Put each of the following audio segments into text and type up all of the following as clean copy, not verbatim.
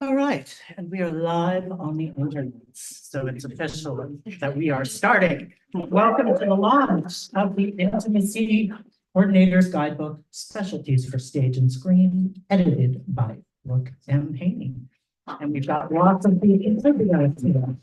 All right, and we are live on the internet, so it's official that we are starting. Welcome to the launch of the Intimacy Coordinator's Guidebook, Specialties for Stage and Screen, edited by Brooke M. Haney. And we've got lots of the interviewers here.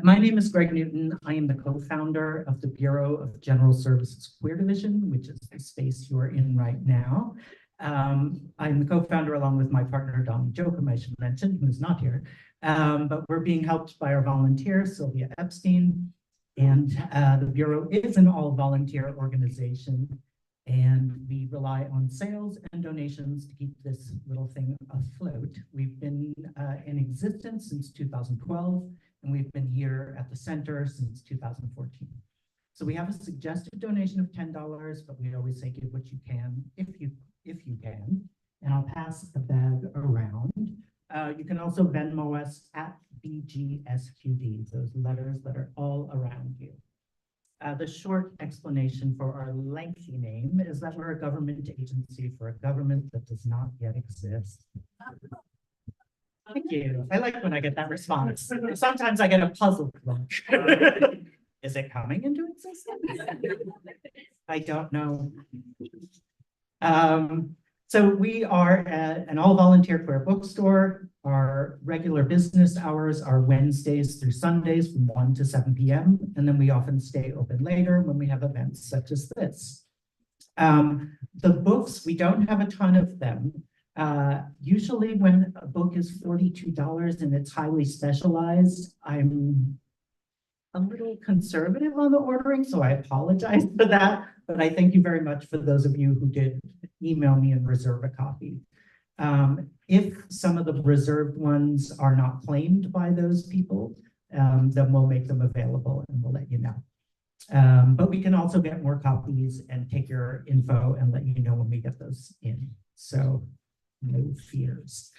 My name is Greg Newton. I am the co-founder of the Bureau of General Services Queer Division, which is the space you are in right now. I'm the co-founder along with my partner, Dom Jokum, I should mention, who's not here. But we're being helped by our volunteer, Sylvia Epstein. And the Bureau is an all-volunteer organization. And we rely on sales and donations to keep this little thing afloat. We've been in existence since 2012, and we've been here at the center since 2014. So we have a suggested donation of $10, but we always say give what you can, if you can. And I'll pass the bag around. You can also Venmo us at BGSQD, those letters that are all around you. The short explanation for our lengthy name is that we're a government agency for a government that does not yet exist. Thank you. I like when I get that response. Sometimes I get a puzzled look. Is it coming into existence? I don't know. So we are an all-volunteer queer bookstore. Our regular business hours are Wednesdays through Sundays from 1 to 7 p.m. And then we often stay open later when we have events such as this. The books, we don't have a ton of them. Usually when a book is $42 and it's highly specialized, I'm a little conservative on the ordering, so I apologize for that. But I thank you very much for those of you who did email me and reserve a copy. If some of the reserved ones are not claimed by those people, then we'll make them available and we'll let you know. But we can also get more copies and take your info and let you know when we get those in. So no fears.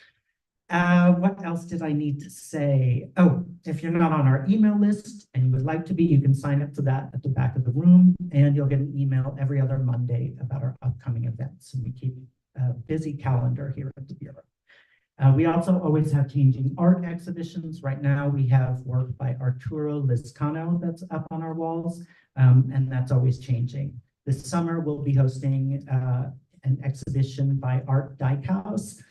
What else did I need to say? Oh, if you're not on our email list and you would like to be, you can sign up for that at the back of the room, and you'll get an email every other Monday about our upcoming events. And we keep a busy calendar here at the Bureau. We also always have changing art exhibitions. Right now we have work by Arturo Lizcano that's up on our walls, and that's always changing. This summer we'll be hosting an exhibition by Art Dykhouse.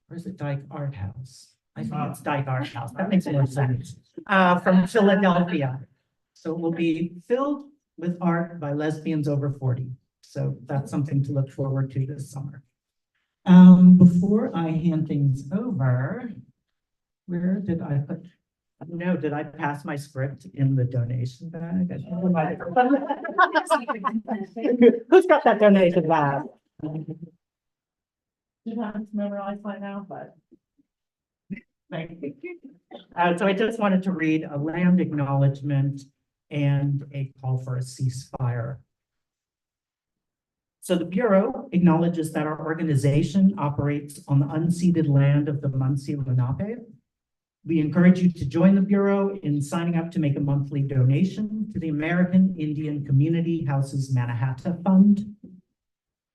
Where's it, Dyke Art House? I think it's Dyke Art House. That makes more sense. From Philadelphia. So it will be filled with art by lesbians over 40. So that's something to look forward to this summer. Before I hand things over, where did I put? No, did I pass my script in the donation bag? Who's got that donation bag? You have to memorize by now, but thank you. So I just wanted to read a land acknowledgement and a call for a ceasefire. So the Bureau acknowledges that our organization operates on the unceded land of the Munsee Lenape. We encourage you to join the Bureau in signing up to make a monthly donation to the American Indian Community Houses Mannahatta Fund.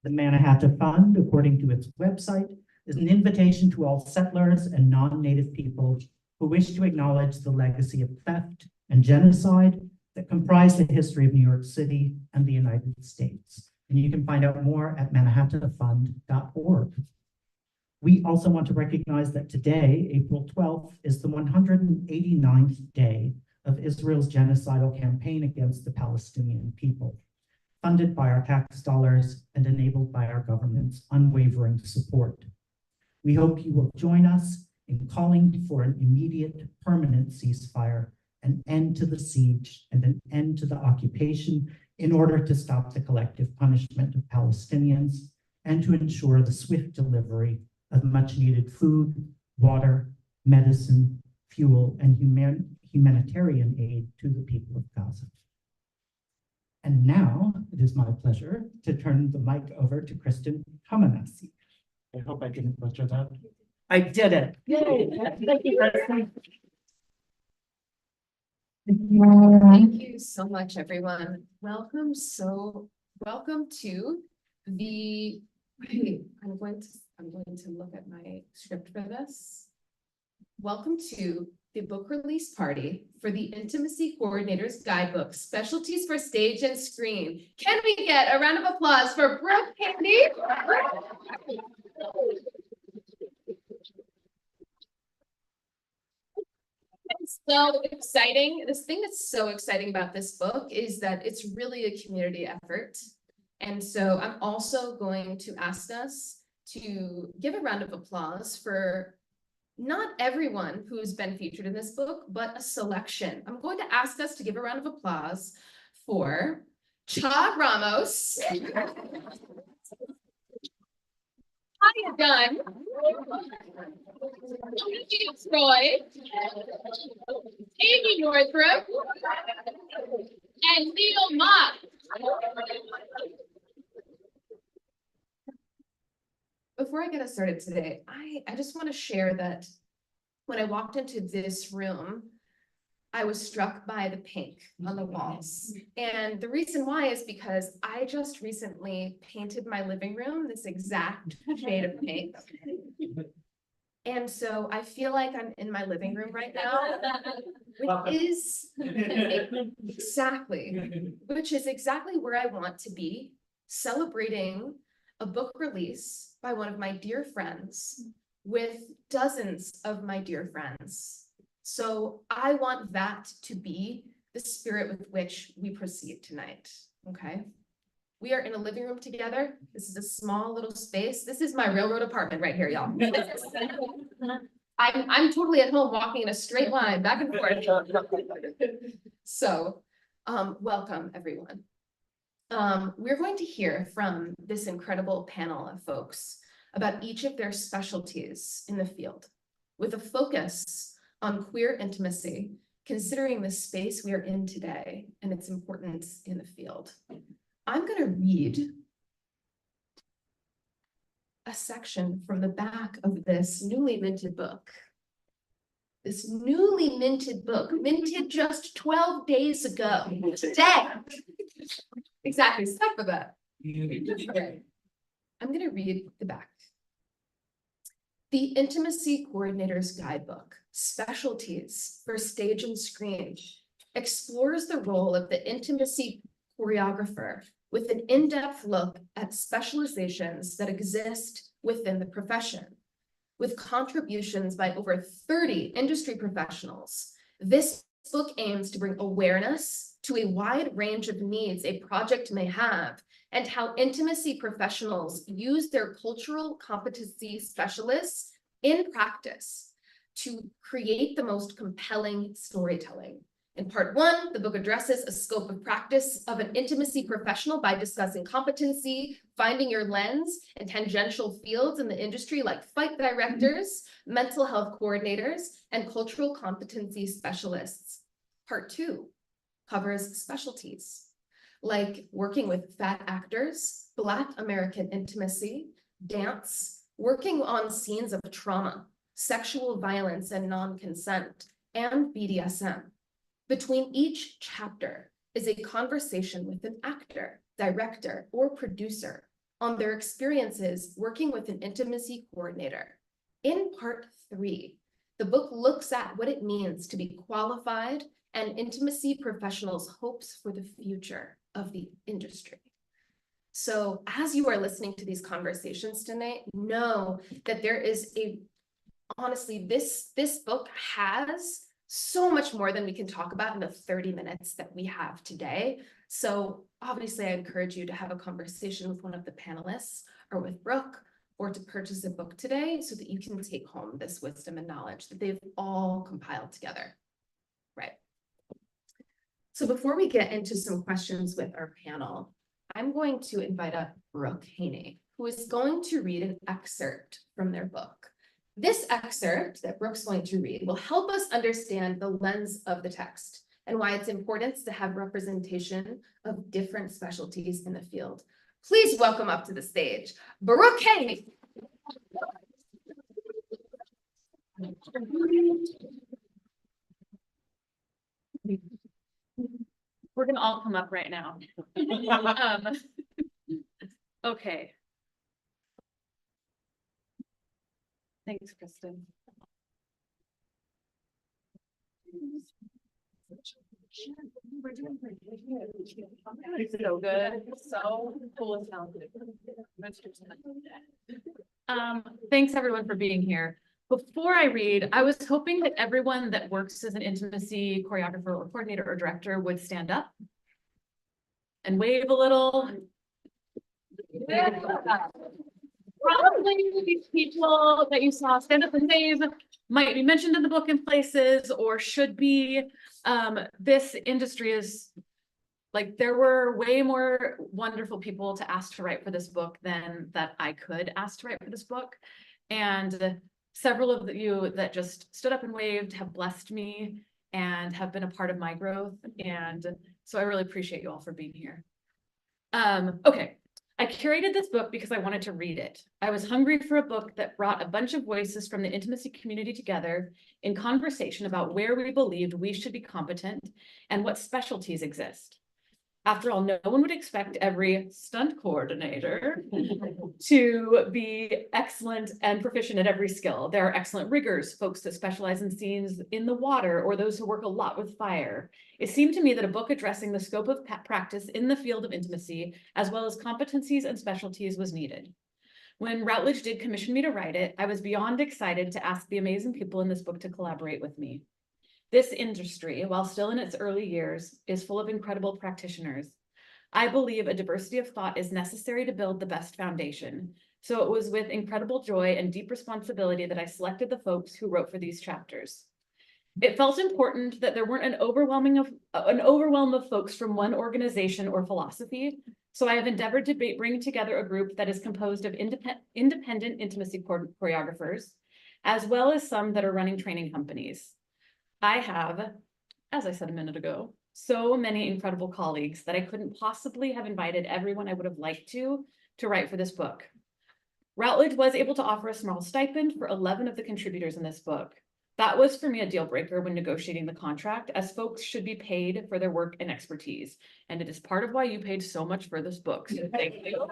The Mannahatta Fund, according to its website, is an invitation to all settlers and non-native people who wish to acknowledge the legacy of theft and genocide that comprise the history of New York City and the United States. And you can find out more at mannahattafund.org. We also want to recognize that today, April 12th, is the 189th day of Israel's genocidal campaign against the Palestinian people, funded by our tax dollars and enabled by our government's unwavering support. We hope you will join us in calling for an immediate, permanent ceasefire, an end to the siege, and an end to the occupation in order to stop the collective punishment of Palestinians and to ensure the swift delivery of much needed food, water, medicine, fuel, and humanitarian aid to the people of Gaza. And now it is my pleasure to turn the mic over to Kristen Hamanasi. I hope I didn't butcher that. I did it. Yay. Thank you, Kristen. Thank you so much, everyone. Welcome to the, I'm going to look at my script for this. Welcome to the book release party for the Intimacy Coordinator's Guidebook, Specialties for Stage and Screen. Can we get a round of applause for Brooke Handy? It's so exciting. This thing that's so exciting about this book is that it's really a community effort. And so I'm also going to ask us to give a round of applause for not everyone who's been featured in this book, but a selection. I'm going to ask us to give a round of applause for Cha Ramos, Tanya Dunn, Troy, Amy Northrup, and Neil Mott. Before I get us started today, I just want to share that when I walked into this room, I was struck by the pink on the walls. And the reason why is because I just recently painted my living room this exact shade of pink. And so I feel like I'm in my living room right now, which is exactly where I want to be, celebrating a book release by one of my dear friends with dozens of my dear friends. So I want that to be the spirit with which we proceed tonight, okay? We are in a living room together. This is a small little space. This is my railroad apartment right here, y'all. I'm totally at home walking in a straight line back and forth. So, welcome everyone. We're going to hear from this incredible panel of folks about each of their specialties in the field, with a focus on queer intimacy, considering the space we are in today and its importance in the field. I'm going to read a section from the back of this newly minted book. This newly minted book, minted just 12 days ago. Today. Exactly, stop for that. I'm going to read the back. The Intimacy Coordinator's Guidebook, Specialties for Stage and Screen, explores the role of the intimacy choreographer with an in-depth look at specializations that exist within the profession. With contributions by over 30 industry professionals, this book aims to bring awareness to a wide range of needs a project may have and how intimacy professionals use their cultural competency specialists in practice to create the most compelling storytelling. In part one, the book addresses a scope of practice of an intimacy professional by discussing competency, finding your lens, and tangential fields in the industry like fight directors, mental health coordinators, and cultural competency specialists. Part two covers specialties, like working with fat actors, Black American intimacy, dance, working on scenes of trauma, sexual violence and non-consent, and BDSM. Between each chapter is a conversation with an actor, director, or producer on their experiences working with an intimacy coordinator. In part three, the book looks at what it means to be qualified and intimacy professionals' hopes for the future of the industry. So as you are listening to these conversations tonight, know that there is honestly, this book has so much more than we can talk about in the 30 minutes that we have today. So obviously I encourage you to have a conversation with one of the panelists or with Brooke, or to purchase a book today so that you can take home this wisdom and knowledge that they've all compiled together. Right. So before we get into some questions with our panel, I'm going to invite up Brooke Haney, who is going to read an excerpt from their book. This excerpt that Brooke's going to read will help us understand the lens of the text and why it's important to have representation of different specialties in the field. Please welcome up to the stage, Brooke Hay. We're gonna all come up right now. Okay. Thanks, Kristen. So good, so cool and talented. Thanks everyone for being here. Before I read, I was hoping that everyone that works as an intimacy choreographer or coordinator or director would stand up and wave a little. Probably these people that you saw stand up and wave might be mentioned in the book in places or should be. This industry is like, there were way more wonderful people to ask to write for this book than that I could ask to write for this book. And several of you that just stood up and waved have blessed me and have been a part of my growth. And so I really appreciate you all for being here. Okay. I curated this book because I wanted to read it. I was hungry for a book that brought a bunch of voices from the intimacy community together in conversation about where we believed we should be competent and what specialties exist. After all, no one would expect every stunt coordinator to be excellent and proficient at every skill. There are excellent riggers, folks that specialize in scenes in the water, or those who work a lot with fire. It seemed to me that a book addressing the scope of practice in the field of intimacy, as well as competencies and specialties, was needed. When Routledge did commission me to write it, I was beyond excited to ask the amazing people in this book to collaborate with me. This industry, while still in its early years, is full of incredible practitioners. I believe a diversity of thought is necessary to build the best foundation. So it was with incredible joy and deep responsibility that I selected the folks who wrote for these chapters. It felt important that there weren't an overwhelm of folks from one organization or philosophy. So I have endeavored to bring together a group that is composed of independent intimacy choreographers, as well as some that are running training companies. I have, as I said a minute ago, so many incredible colleagues that I couldn't possibly have invited everyone I would have liked to write for this book. Routledge was able to offer a small stipend for 11 of the contributors in this book. That was for me a deal breaker when negotiating the contract, as folks should be paid for their work and expertise. And it is part of why you paid so much for this book. So thank you.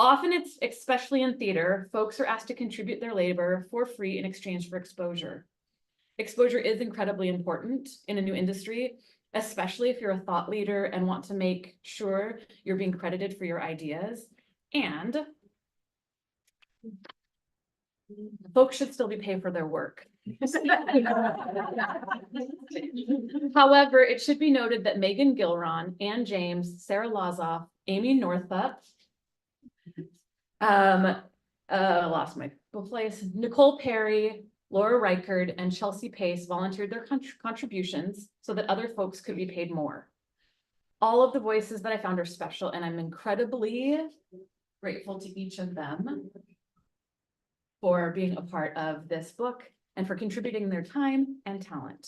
Often it's, especially in theater, folks are asked to contribute their labor for free in exchange for exposure. Exposure is incredibly important in a new industry, especially if you're a thought leader and want to make sure you're being credited for your ideas. And folks should still be paid for their work. However, it should be noted that Megan Gilron, Ann James, Sarah Lazoff, Amy Northup, lost my place, Nicole Perry, Laura Reichard, and Chelsea Pace volunteered their contributions so that other folks could be paid more. All of the voices that I found are special, and I'm incredibly grateful to each of them for being a part of this book and for contributing their time and talent.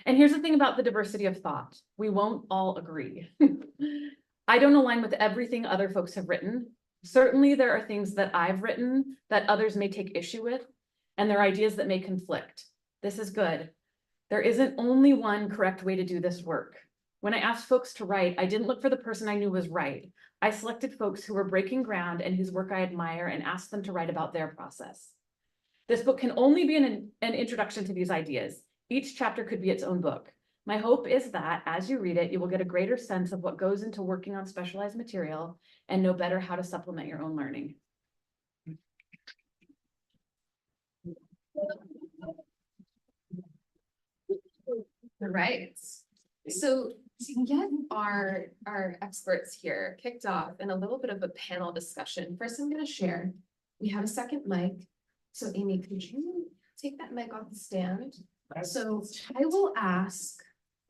And here's the thing about the diversity of thought. We won't all agree. I don't align with everything other folks have written. Certainly there are things that I've written that others may take issue with, and there are ideas that may conflict. This is good. There isn't only one correct way to do this work. When I asked folks to write, I didn't look for the person I knew was right. I selected folks who were breaking ground and whose work I admire and asked them to write about their process. This book can only be an introduction to these ideas. Each chapter could be its own book. My hope is that as you read it, you will get a greater sense of what goes into working on specialized material and know better how to supplement your own learning. All right. So to get our experts here kicked off in a little bit of a panel discussion, first I'm going to share. We have a second mic. So Amy, could you take that mic off the stand? So I will ask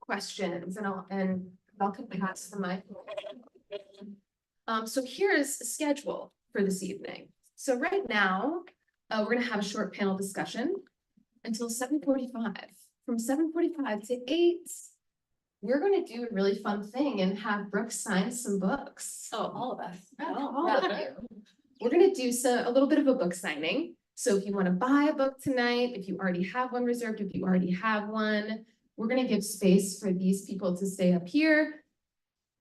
questions and I'll can pass the mic. So here's a schedule for this evening. So right now, we're gonna have a short panel discussion until 7:45. From 7:45 to 8, we're gonna do a really fun thing and have Brooke sign some books. Oh, all of us. All of you. We're gonna do a little bit of a book signing. So if you want to buy a book tonight, if you already have one reserved, if you already have one, we're gonna give space for these people to stay up here,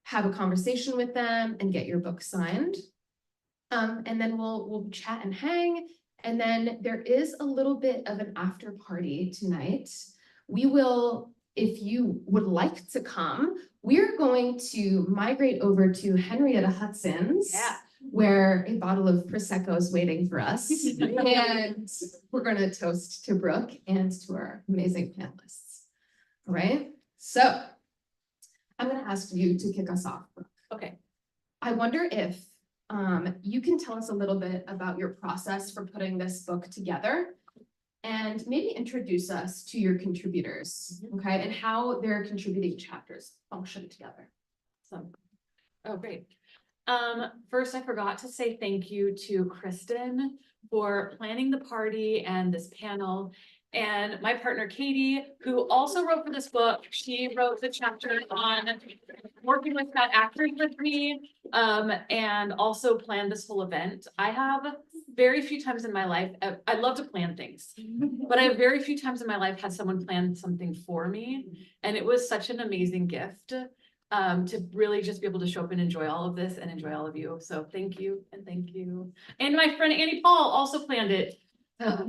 have a conversation with them and get your book signed. And then we'll chat and hang. And then there is a little bit of an after party tonight. We will, if you would like to come, we're going to migrate over to Henrietta Hudson's. Yeah. Where a bottle of Prosecco is waiting for us. And we're gonna toast to Brooke and to our amazing panelists. All right, so I'm gonna ask you to kick us off, Brooke. Okay. I wonder if you can tell us a little bit about your process for putting this book together and maybe introduce us to your contributors, okay, and how their contributing chapters function together. So, oh, great. First, I forgot to say thank you to Kristen for planning the party and this panel. And my partner, Katie, who also wrote for this book, she wrote the chapter on working with bad actors with me, and also planned this whole event. I have very few times in my life, I love to plan things, but I have very few times in my life had someone plan something for me. And it was such an amazing gift. To really just be able to show up and enjoy all of this and enjoy all of you. So thank you and thank you. And my friend Annie Paul also planned it. And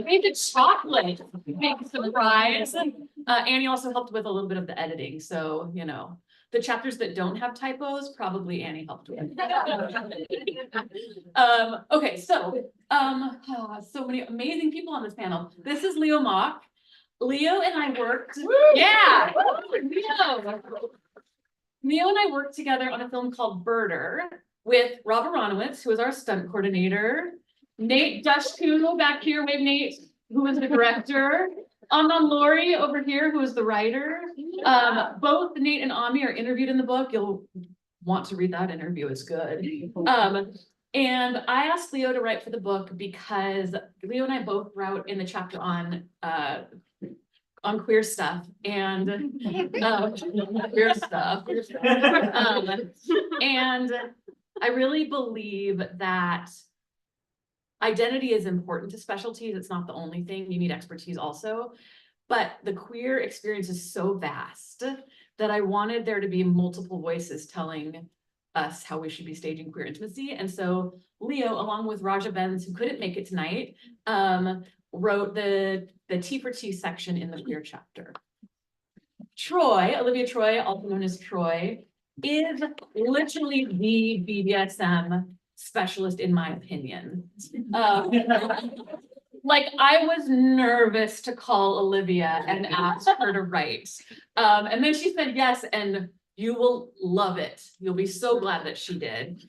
made the chocolate, big surprise. Annie also helped with a little bit of the editing. So, you know, the chapters that don't have typos, probably Annie helped with. Okay, so so many amazing people on this panel. This is Leo Mock. Leo and I worked, yeah, Leo and I worked together on a film called Birder with Rob Aronowitz, who was our stunt coordinator, Nate Dushku back here, wave Nate, who was the director, Amnon Laurie over here, who was the writer. Both Nate and Ami are interviewed in the book. You'll want to read that interview, it's good. And I asked Leo to write for the book because Leo and I both wrote in the chapter on queer stuff and queer stuff. And I really believe that identity is important to specialties. It's not the only thing. You need expertise also. But the queer experience is so vast that I wanted there to be multiple voices telling us how we should be staging queer intimacy. And so Leo, along with Raja Benz, who couldn't make it tonight, wrote the T for T section in the queer chapter. Olivia Troy, also known as Troy, is literally the BDSM specialist in my opinion. Like I was nervous to call Olivia and ask her to write. And then she said yes, and you will love it. You'll be so glad that she did.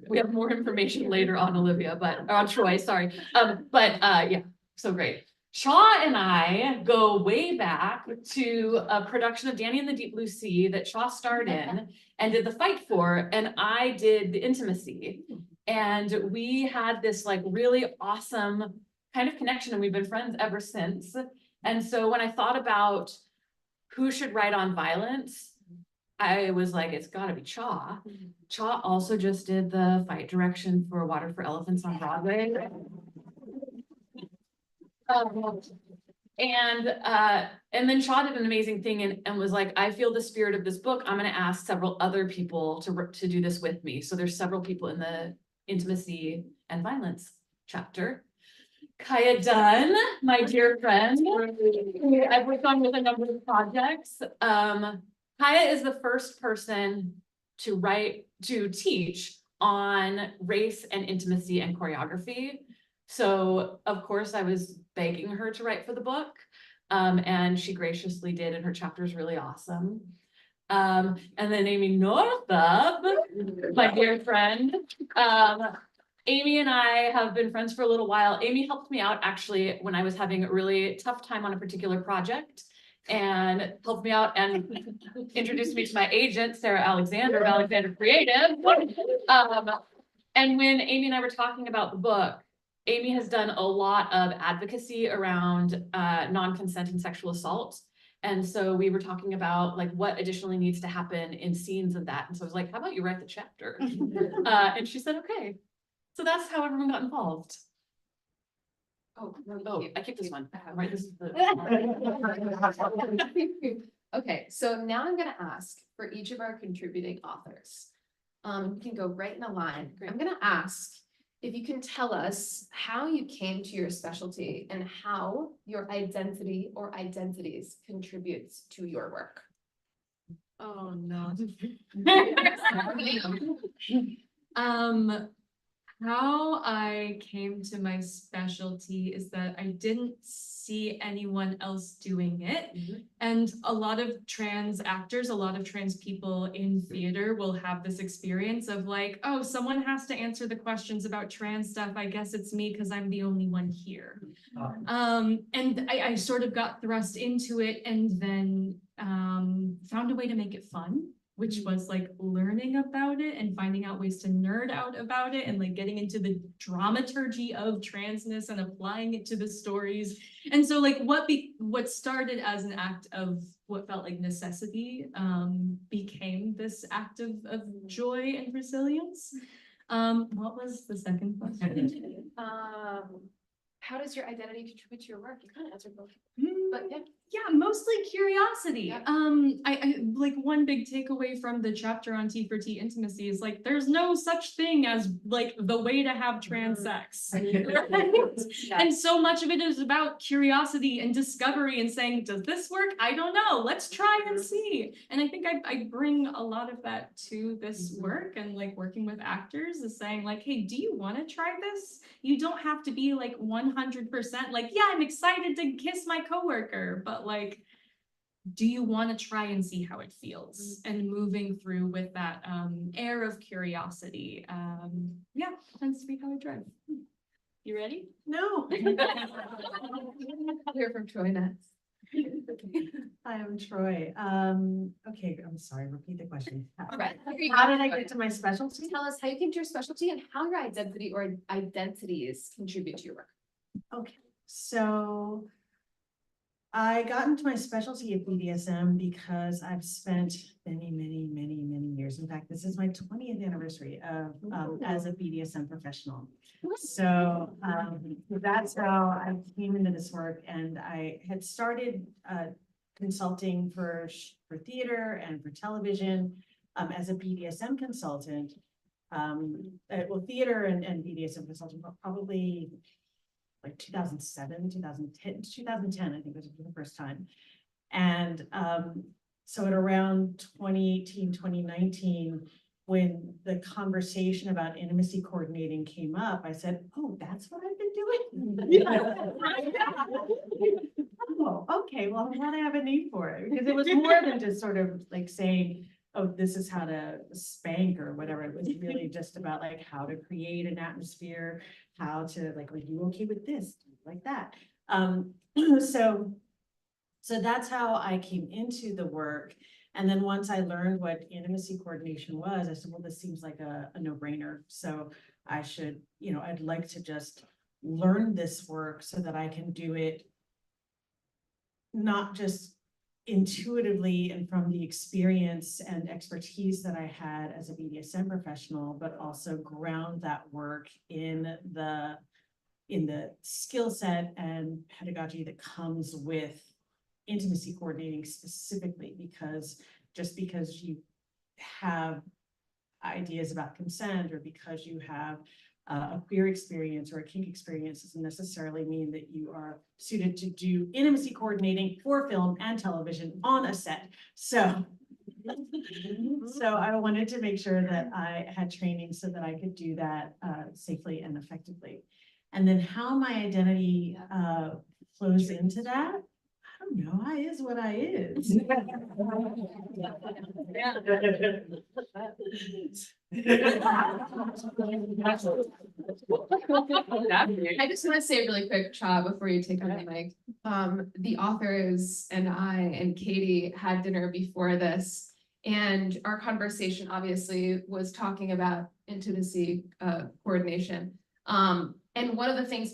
We have more information later on Olivia, but on Troy, sorry. Yeah, so great. Shaw and I go way back to a production of Danny and the Deep Blue Sea that Shaw starred in and did the fight for, and I did the intimacy. And we had this like really awesome kind of connection, and we've been friends ever since. And so when I thought about who should write on violence, I was like, it's gotta be Cha. Cha also just did the fight direction for Water for Elephants on Broadway. And then Cha did an amazing thing and was like, I feel the spirit of this book. I'm gonna ask several other people to do this with me. So there's several people in the intimacy and violence chapter. Kaya Dunn, my dear friend, I've worked on with a number of projects. Kaya is the first person to teach on race and intimacy and choreography. So of course I was begging her to write for the book, and she graciously did, and her chapter is really awesome. And then Amy Northup, my dear friend. Amy and I have been friends for a little while. Amy helped me out actually when I was having a really tough time on a particular project. and helped me out and introduced me to my agent, Sarah Alexander of Alexander Creative. And when Amy and I were talking about the book, Amy has done a lot of advocacy around non-consenting sexual assault. And so we were talking about like what additionally needs to happen in scenes of that. And so I was like, how about you write the chapter? And she said, okay. So that's how everyone got involved. Oh, I keep this one. Right, this is Okay, so now I'm gonna ask for each of our contributing authors. You can go right in a line. Great. I'm gonna ask if you can tell us how you came to your specialty and how your identity or identities contributes to your work. Oh, no. How I came to my specialty is that I didn't see anyone else doing it. And a lot of trans actors, a lot of trans people in theater will have this experience of like, oh, someone has to answer the questions about trans stuff. I guess it's me because I'm the only one here. And I sort of got thrust into it and then found a way to make it fun, which was like learning about it and finding out ways to nerd out about it and like getting into the dramaturgy of transness and applying it to the stories. And so like what started as an act of what felt like necessity became this act of joy and resilience. What was the second question? How does your identity contribute to your work? You kind of answered both, but yeah. Yeah, mostly curiosity. Yeah. I like one big takeaway from the chapter on T for T intimacy is like there's no such thing as like the way to have trans sex. And so much of it is about curiosity and discovery and saying, does this work? I don't know. Let's try and see. And I think I bring a lot of that to this work and like working with actors is saying like, hey, do you want to try this? You don't have to be like 100% like, yeah, I'm excited to kiss my coworker, but like, do you want to try and see how it feels? And moving through with that air of curiosity, yeah, tends to be how I drive. You ready? No. Hear from Troy next. Hi, I'm Troy. Okay, I'm sorry, repeat the question. All right. How did I get to my specialty? Tell us how you came to your specialty and how your identity or identities contribute to your work. Okay, so I got into my specialty of BDSM because I've spent many years. In fact, this is my 20th anniversary of as a BDSM professional. So that's how I came into this work, and I had started consulting for theater and for television as a BDSM consultant. Well, theater and BDSM consultant probably like 2007, 2010, I think was the first time. And so at around 2018, 2019, when the conversation about intimacy coordinating came up, I said, oh, that's what I've been doing? Oh, okay, well, I'm glad I have a name for it, because it was more than just sort of like saying, oh, this is how to spank or whatever. It was really just about like how to create an atmosphere, how to like, are you okay with this? Like that. So that's how I came into the work. And then once I learned what intimacy coordination was, I said, well, this seems like a no-brainer. So I should, I'd like to just learn this work so that I can do it not just intuitively and from the experience and expertise that I had as a BDSM professional, but also ground that work in the skill set and pedagogy that comes with intimacy coordinating specifically, because just because you have ideas about consent or because you have a queer experience or a kink experience doesn't necessarily mean that you are suited to do intimacy coordinating for film and television on a set. So I wanted to make sure that I had training so that I could do that safely and effectively. And then how my identity flows into that, I don't know, I is what I is. I just want to say really quick, Cha, before you take on the mic. the authors and I and Katie had dinner before this. And our conversation obviously was talking about intimacy coordination. And one of the things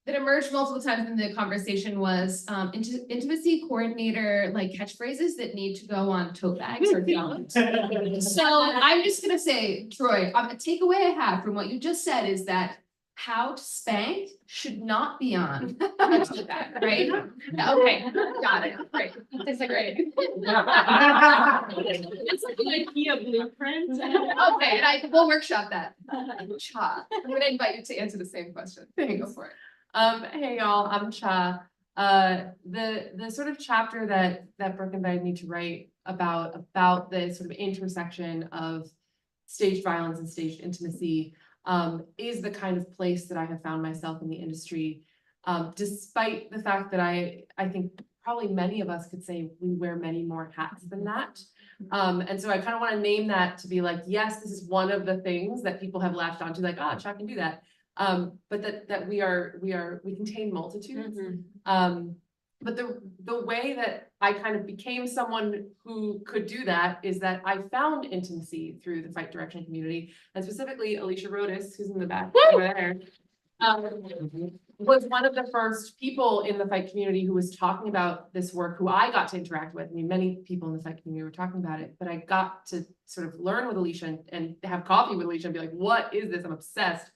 that emerged multiple times in the conversation was intimacy coordinator like catchphrases that need to go on tote bags or don't. So I'm just gonna say, Troy, a takeaway I have from what you just said is that how to spank should not be on a tote bag, right? Okay, got it. Great. That's great. It's like an IKEA blueprint. Okay, and we'll workshop that. Cha, I'm gonna invite you to answer the same question. Go for it. Hey y'all, I'm Cha. The sort of chapter that Brooke invited me to write about the sort of intersection of staged violence and staged intimacy is the kind of place that I have found myself in the industry, despite the fact that I think probably many of us could say we wear many more hats than that. And so I kind of want to name that to be like, yes, this is one of the things that people have latched onto, like, oh, Cha can do that. But that we contain multitudes. But the way that I kind of became someone who could do that is that I found intimacy through the fight direction community, and specifically Alicia Rodas, who's in the back over there, was one of the first people in the fight community who was talking about this work, who I got to interact with. I mean, many people in the fight community were talking about it, but I got to sort of learn with Alicia and have coffee with Alicia and be like, what is this? I'm obsessed.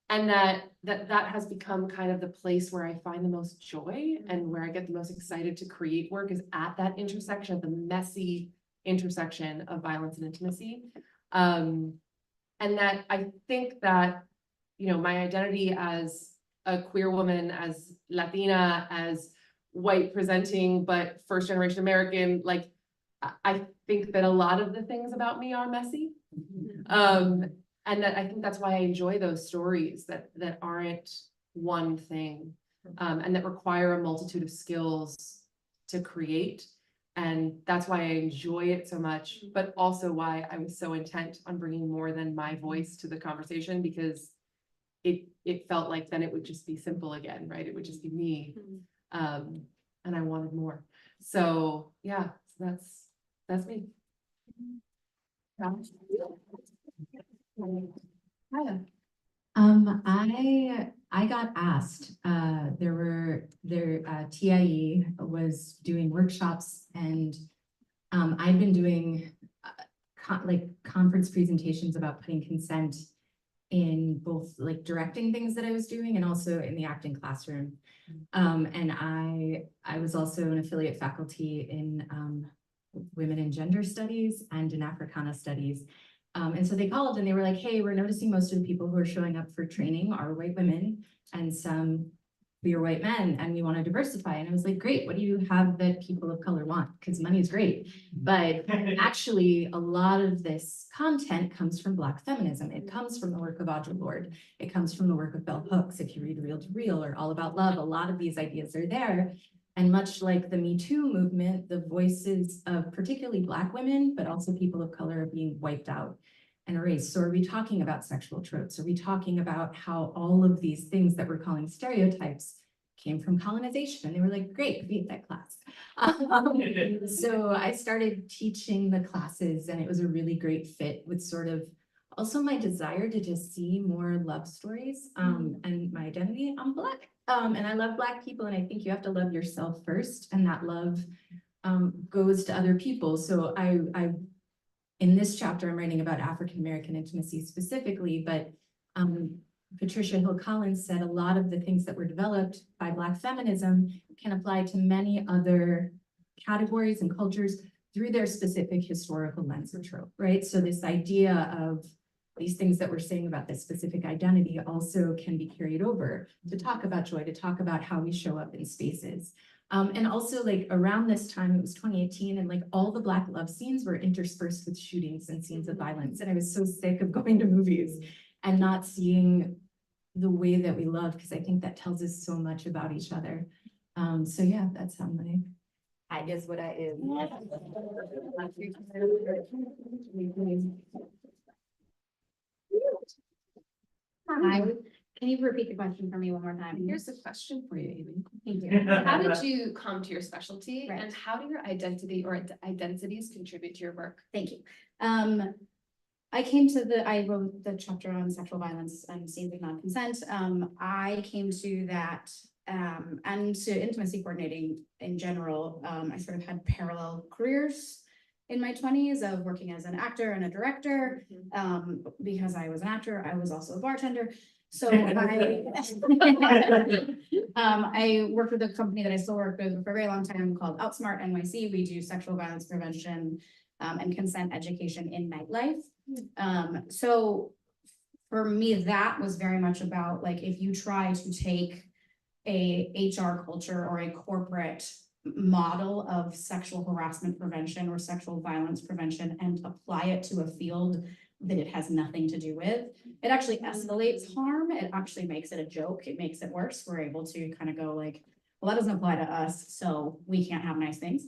And that has become kind of the place where I find the most joy and where I get the most excited to create work, is at that intersection, the messy intersection of violence and intimacy. And that I think that, you know, my identity as a queer woman, as Latina, as white presenting, but first generation American, like, I think that a lot of the things about me are messy. And that I think that's why I enjoy those stories that aren't one thing, and that require a multitude of skills to create. And that's why I enjoy it so much, but also why I was so intent on bringing more than my voice to the conversation, because it felt like then it would just be simple again, right? It would just be me. And I wanted more. So yeah, so that's me. I got asked, TIE was doing workshops, and I'd been doing conference presentations about putting consent in both like directing things that I was doing and also in the acting classroom. And I was also an affiliate faculty in women and gender studies and in Africana studies. And so they called and they were like, hey, we're noticing most of the people who are showing up for training are white women and some queer white men, and we want to diversify. And I was like, great, what do you have that people of color want? Because money is great. But actually, a lot of this content comes from Black feminism. It comes from the work of Audre Lorde. It comes from the work of Bell Hooks. If you read Real to Real or All About Love, a lot of these ideas are there. And much like the Me Too movement, the voices of particularly Black women, but also people of color, are being wiped out and erased. So are we talking about sexual tropes? Are we talking about how all of these things that we're calling stereotypes came from colonization? And they were like, great, beat that class. So I started teaching the classes, and it was a really great fit with sort of also my desire to just see more love stories, and my identity. I'm Black. And I love Black people, and I think you have to love yourself first, and that love goes to other people. So I in this chapter, I'm writing about African-American intimacy specifically, but Patricia Hill Collins said a lot of the things that were developed by Black feminism can apply to many other categories and cultures through their specific historical lens or trope, right? So this idea of these things that we're saying about this specific identity also can be carried over to talk about joy, to talk about how we show up in spaces. And also, like, around this time, it was 2018, and like all the Black love scenes were interspersed with shootings and scenes of violence. And I was so sick of going to movies and not seeing the way that we love, because I think that tells us so much about each other. So yeah, that's how I guess what I is. Hi, Can you repeat the question for me one more time? Here's a question for you, Amy. Thank you. How did you come to your specialty Right. and how do your identity or identities contribute to your work? Thank you. I wrote the chapter on sexual violence and scenes of non-consent. I came to that, and to intimacy coordinating in general. I sort of had parallel careers in my 20s of working as an actor and a director. Because I was an actor, I was also a bartender. So I worked with a company that I still work with for a very long time called Outsmart NYC. We do sexual violence prevention and consent education in nightlife. So for me, that was very much about like, if you try to take a HR culture or a corporate model of sexual harassment prevention or sexual violence prevention and apply it to a field that it has nothing to do with, it actually escalates harm. It actually makes it a joke. It makes it worse. We're able to kind of go like, well, that doesn't apply to us, so we can't have nice things.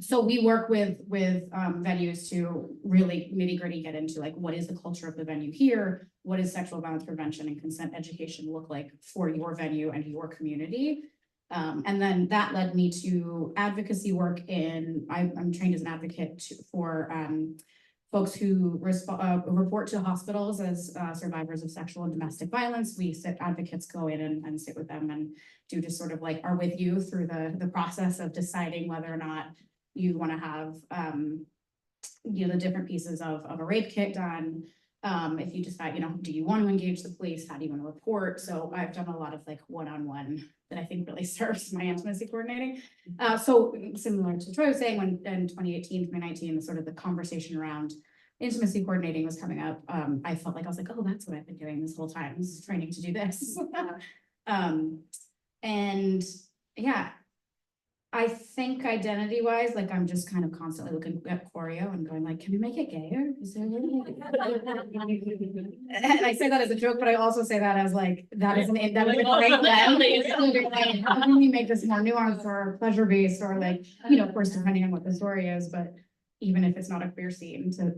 So we work with venues to really nitty-gritty get into like, what is the culture of the venue here? What does sexual violence prevention and consent education look like for your venue and your community? And then that led me to advocacy work I'm trained as an advocate for folks who report to hospitals as survivors of sexual and domestic violence. Advocates go in and sit with them and do just sort of like are with you through the process of deciding whether or not you want to have the different pieces of a rape kit done. If you decide, do you want to engage the police? How do you want to report? So I've done a lot of like one-on-one that I think really serves my intimacy coordinating. So similar to Troy was saying, when in 2018, 2019, sort of the conversation around intimacy coordinating was coming up, I felt like I was like, oh, that's what I've been doing this whole time, is training to do this. And yeah, I think identity wise, like I'm just kind of constantly looking at choreo and going like, can we make it gayer? Is there really? And I say that as a joke, but I also say that as like, that is a great lens. How can we make this more nuanced or pleasure based or like, of course, depending on what the story is, but even if it's not a queer scene, to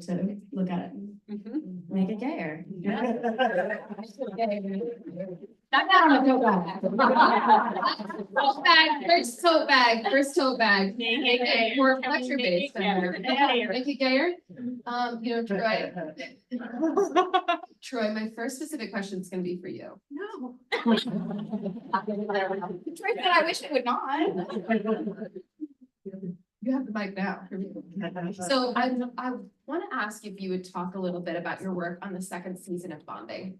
look at it, make it gayer. Tote bag, first tote bag. More pleasure based. Make it gayer. Troy, my first specific question is going to be for you. No. Troy said, I wish it would not. You have the mic now. So I want to ask if you would talk a little bit about your work on the second season of Bonding.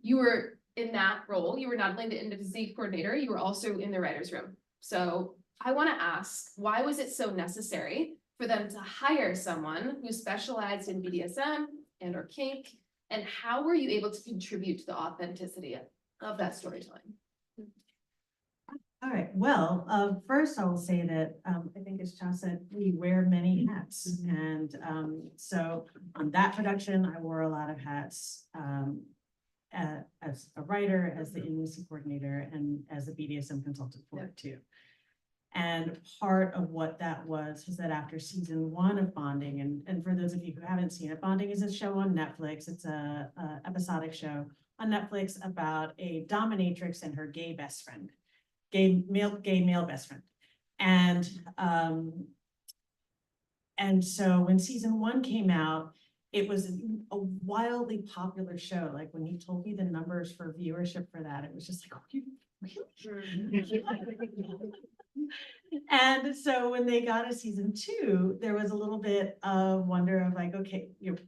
You were in that role, you were not only the intimacy coordinator, you were also in the writer's room. So I want to ask, why was it so necessary for them to hire someone who specialized in BDSM and or kink? And how were you able to contribute to the authenticity of that storytelling? All right, well, first I will say that I think as Cha said, we wear many hats. And so on that production, I wore a lot of hats as a writer, as the intimacy coordinator, and as a BDSM consultant for it too. And part of what that was that after season 1 of Bonding, and for those of you who haven't seen it, Bonding is a show on Netflix. It's a episodic show on Netflix about a dominatrix and her gay best friend. Gay male best friend. And so when season 1 came out, it was a wildly popular show. Like when he told me the numbers for viewership for that, it was just like, really? And so when they got a season 2, there was a little bit of wonder of like, okay,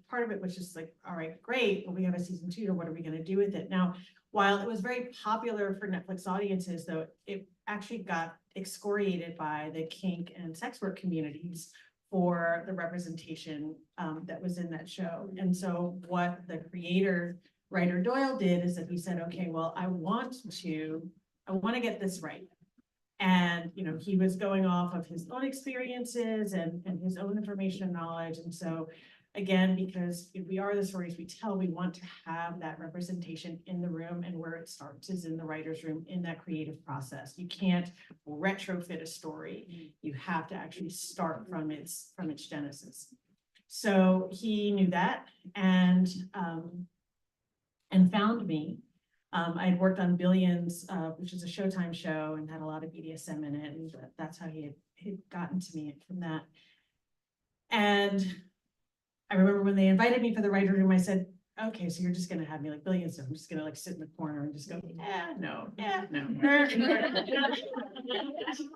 part of it was just like, all right, great, but we have a season 2, or what are we going to do with it? Now, while it was very popular for Netflix audiences, though, it actually got excoriated by the kink and sex work communities for the representation that was in that show. And so what the writer Doyle did is that he said, okay, well, I want to get this right. And, he was going off of his own experiences and his own information and knowledge. And so again, because we are the stories we tell, we want to have that representation in the room, and where it starts is in the writer's room, in that creative process. You can't retrofit a story. You have to actually start from its and found me. I had worked on Billions, which is a Showtime show, and had a lot of BDSM in it, and that's how he had gotten to me from that. And I remember when they invited me for the writer room, I said, okay, so you're just gonna have me like Billions, so I'm just gonna like sit in the corner and just go, no.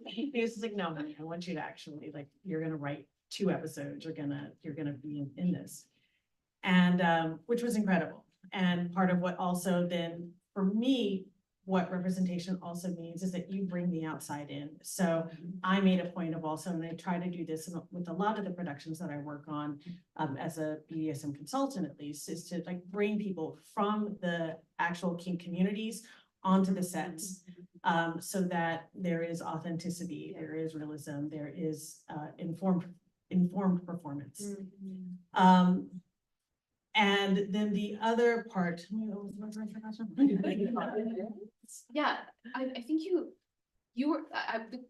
He was just like, no, honey, I want you to actually, like, you're gonna write 2 episodes, you're gonna be in this. And which was incredible. And part of what also then, for me, what representation also means is that you bring the outside in. So I made a point of also, and I try to do this with a lot of the productions that I work on, as a BDSM consultant at least, is to like bring people from the actual kink communities onto the sets, so that there is authenticity, there is realism, there is informed performance. And then the other part. Yeah, I think you were,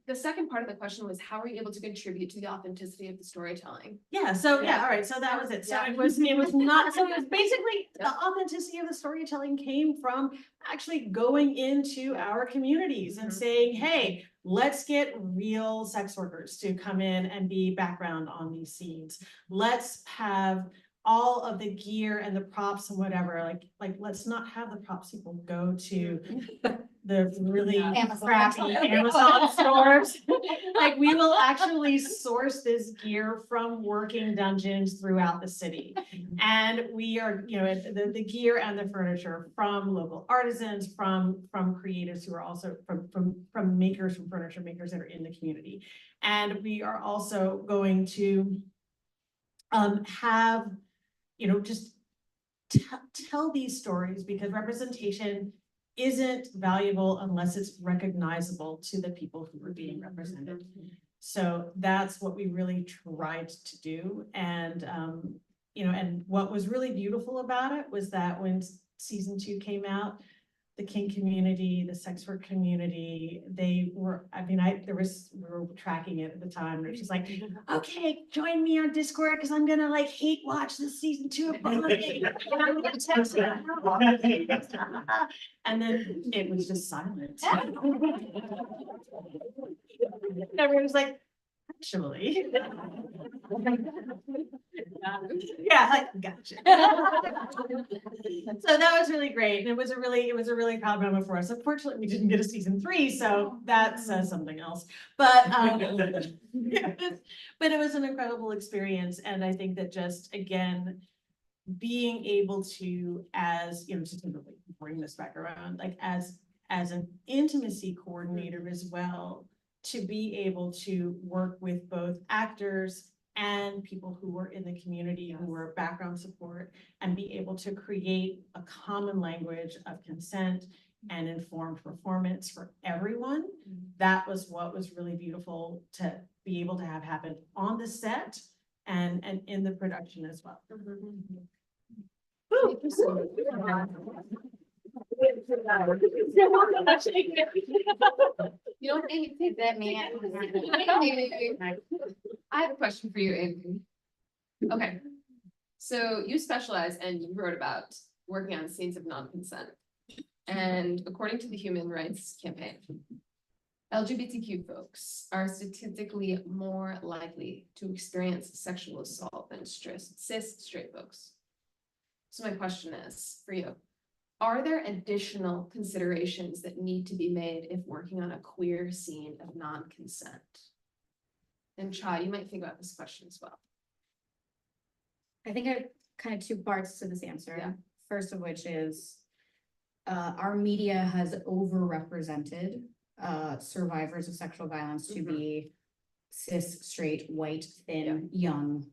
the second part of the question was, how are you able to contribute to the authenticity of the storytelling? Yeah, so yeah, all right, so that was it. So it was not, so it was basically the authenticity of the storytelling came from actually going into our communities and saying, hey, let's get real sex workers to come in and be background on these scenes. Let's have all of the gear and the props and whatever, like let's not have the props people go to the really crappy Amazon stores. Like, we will actually source this gear from working dungeons throughout the city. And we are, you know, the gear and the furniture from local artisans, from creators who are also from makers, from furniture makers that are in the community. And we are also going to have, you know, just tell these stories, because representation isn't valuable unless it's recognizable to the people who are being represented. So that's what we really tried to do. And, you know, and what was really beautiful about it was that when season 2 came out, the kink community, the sex work community, they were, I mean, we were tracking it at the time, and it's just like, okay, join me on Discord, because I'm gonna like hate watch this season 2 of Bonding. And I'm gonna text you. And then it was just silent. Everyone was like, actually. Yeah, like, gotcha. So that was really great. And it was a really proud moment for us. Unfortunately, we didn't get a season 3, so that says something else. But but it was an incredible experience. And I think that just, again, being able to, as, you know, just to bring this back around, like as an intimacy coordinator as well, to be able to work with both actors and people who were in the community, who were background support, and be able to create a common language of consent and informed performance for everyone. That was what was really beautiful to be able to have happen on the set and in the production as well. Thank you so much. You don't need to take that, man. I have a question for you, Avery. Okay, so you specialize and you wrote about working on scenes of non-consent. And according to the Human Rights Campaign, LGBTQ folks are statistically more likely to experience sexual assault than cis straight folks. So my question is for you, are there additional considerations that need to be made if working on a queer scene of non-consent? And Chai, you might think about this question as well. I think I have kind of 2 parts to this answer. Yeah. First of which is, our media has overrepresented survivors of sexual violence to be cis, straight, white, thin, young,